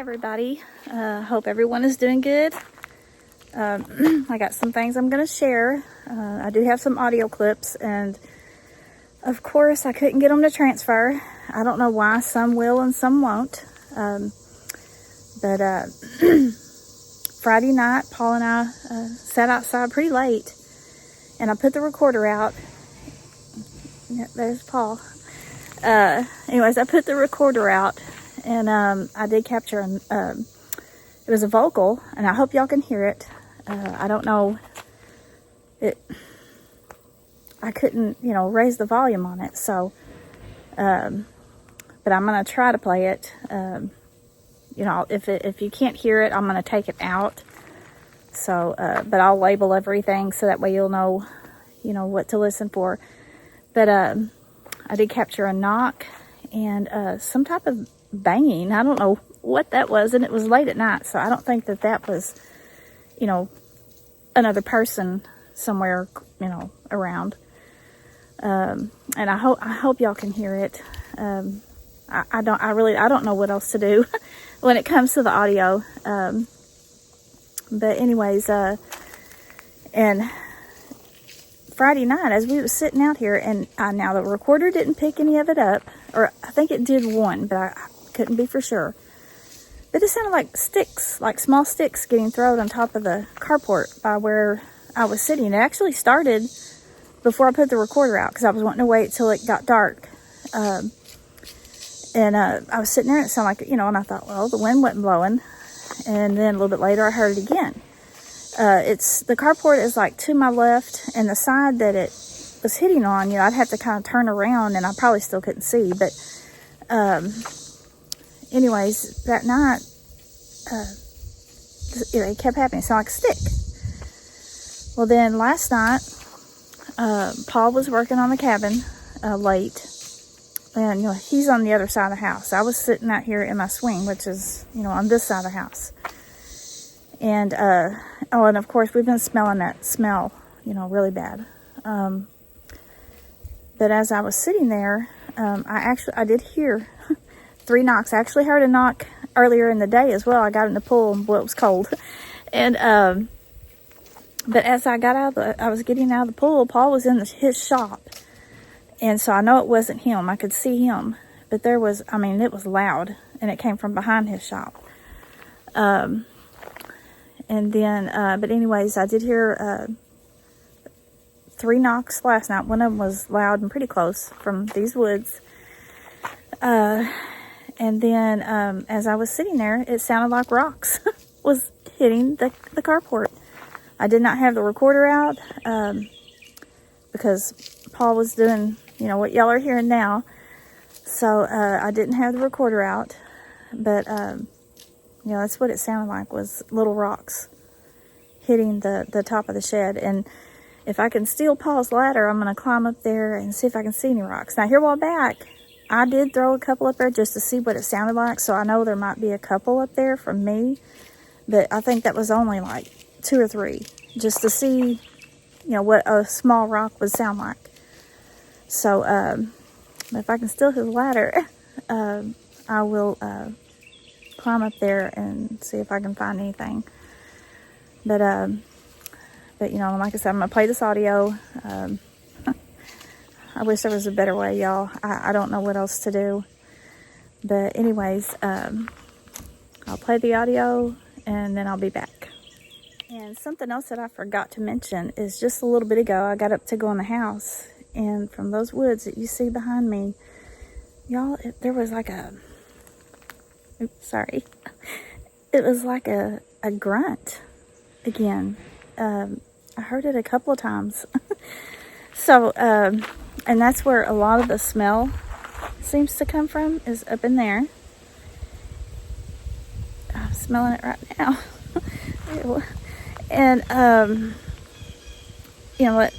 everybody. Hope everyone is doing good. I got some things I'm going to share. I do have some audio clips, and of course I couldn't get them to transfer. I don't know why. Some will and some won't. But Friday night, Paul and I sat outside pretty late, and I put the recorder out. Yeah, there's Paul. Anyways, I put the recorder out, and I did capture it was a vocal, and I hope y'all can hear it. I don't know it. I couldn't, raise the volume on it, so but I'm gonna try to play it. If you can't hear it, I'm gonna take it out. So, but I'll label everything so that way you'll know, what to listen for. But I did capture a knock and some type of banging. I don't know what that was, and it was late at night, so I don't think that was, another person somewhere, around. And I hope y'all can hear it. I don't know what else to do when it comes to the audio. But anyways, and Friday night, as we was sitting out here, and now the recorder didn't pick any of it up, or I think it did one, but I couldn't be for sure. But it sounded like sticks, like small sticks getting thrown on top of the carport by where I was sitting. It actually started before I put the recorder out, because I was wanting to wait till it got dark. And I was sitting there, and it sounded like, and I thought, well, the wind wasn't blowing. And then a little bit later, I heard it again. The carport is like to my left, and the side that it was hitting on, I'd have to kind of turn around, and I probably still couldn't see. But anyways, that night, it kept happening. It sounded like a stick. Well, then last night, Paul was working on the cabin late, and he's on the other side of the house. I was sitting out here in my swing, which is on this side of the house. And and of course we've been smelling that smell, really bad. But as I was sitting there, I did hear 3 knocks. I actually heard a knock earlier in the day as well. I got in the pool, and boy, it was cold. And but as I was getting out of the pool, Paul was in his shop, and so I know it wasn't him. I could see him, but it was loud, and it came from behind his shop. And then, but anyways, I did hear 3 knocks last night. One of them was loud and pretty close from these woods. And then, as I was sitting there, it sounded like rocks was hitting the carport. I did not have the recorder out, because Paul was doing, what y'all are hearing now. So, I didn't have the recorder out, but, that's what it sounded like, was little rocks hitting the top of the shed. And if I can steal Paul's ladder, I'm going to climb up there and see if I can see any rocks. Now, here a while back, I did throw a couple up there just to see what it sounded like. So I know there might be a couple up there from me, but I think that was only like 2 or 3, just to see, what a small rock would sound like. So, if I can steal his ladder, I will, climb up there and see if I can find anything. But like I said, I'm gonna play this audio. I wish there was a better way, y'all. I don't know what else to do. But anyways, I'll play the audio, and then I'll be back. And something else that I forgot to mention is just a little bit ago, I got up to go in the house, and from those woods that you see behind me, y'all, there was like it was like a grunt again. I heard it a couple of times. So, and that's where a lot of the smell seems to come from, is up in there. I'm smelling it right now. And,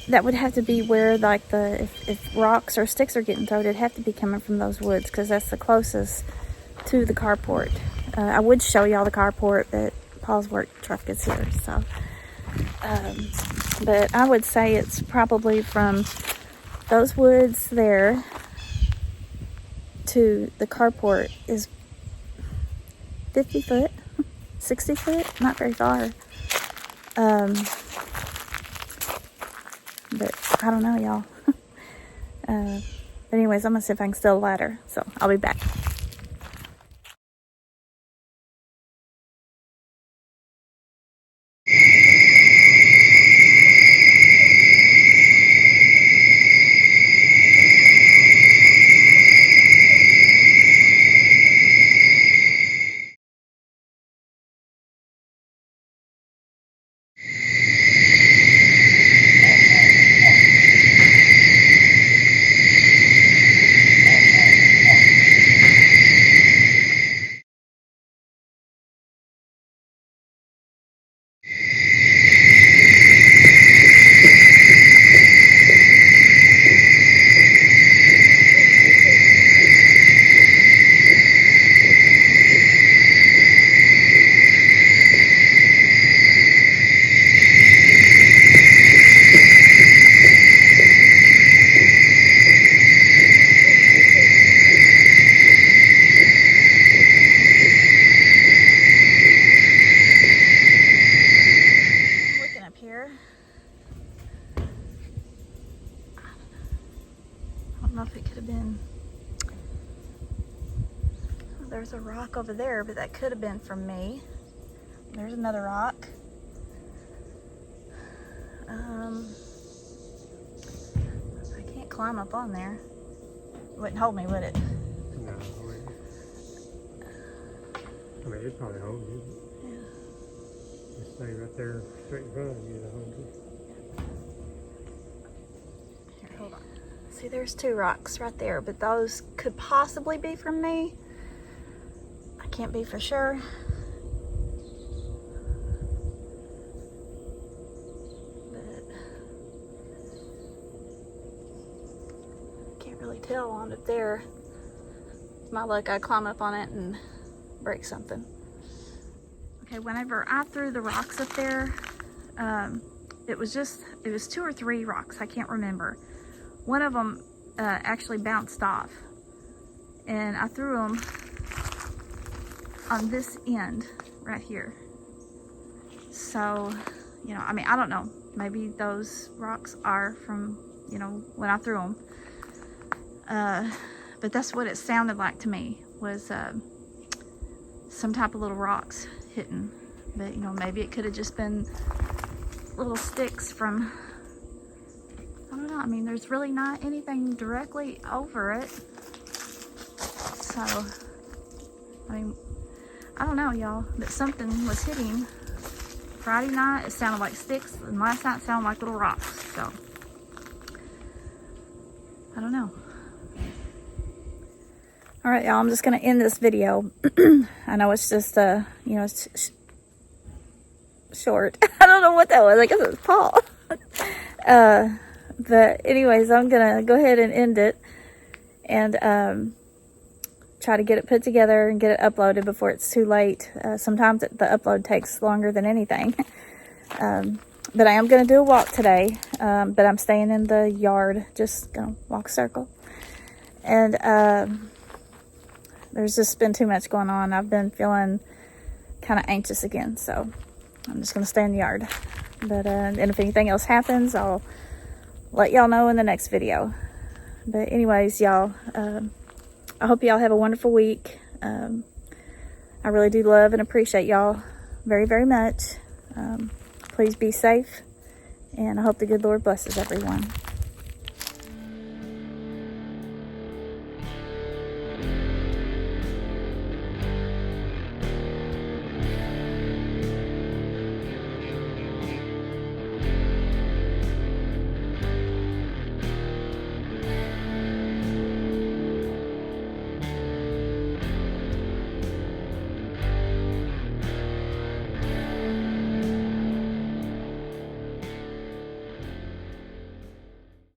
that would have to be where, like, if rocks or sticks are getting thrown, it'd have to be coming from those woods, because that's the closest to the carport. I would show y'all the carport, but Paul's work truck is here, so. But I would say it's probably from those woods there to the carport is 50 foot, 60 foot, not very far. But I don't know, y'all. But anyways, I'm gonna see if I can steal a ladder. So I'll be back. There's a rock over there, but that could have been from me. There's another rock. I can't climb up on there. It wouldn't hold me, would it? No, I mean, it'd probably hold you. Yeah. Just stay right there, straight in front of you to hold you. Here, hold on. See, there's two rocks right there, but those could possibly be from me. I can't be for sure. But I can't really tell on up there. With my luck, I climb up on it and break something. Okay, whenever I threw the rocks up there, it was two or three rocks, I can't remember. One of them actually bounced off, and I threw them on this end right here. So, you know, I mean, I don't know. Maybe those rocks are from, you know, when I threw them. But that's what it sounded like to me, was some type of little rocks hitting. But, you know, maybe it could have just been little sticks from, I don't know. I mean, there's really not anything directly over it. So, I mean, I don't know, y'all, but something was hitting. Friday night, it sounded like sticks, and last night it sounded like little rocks, so. I don't know. All right, y'all, I'm just gonna end this video. I know it's just, you know, it's short. I don't know what that was. I guess it was Paul. But anyways, I'm gonna go ahead and end it. And, try to get it put together and get it uploaded before it's too late. Sometimes the upload takes longer than anything. But I am going to do a walk today, but I'm staying in the yard, just going to walk a circle. And there's just been too much going on. I've been feeling kind of anxious again, so I'm just going to stay in the yard. But and if anything else happens, I'll let y'all know in the next video. But anyways, y'all, I hope y'all have a wonderful week. I really do love and appreciate y'all very, very much. Please be safe, and I hope the good Lord blesses everyone.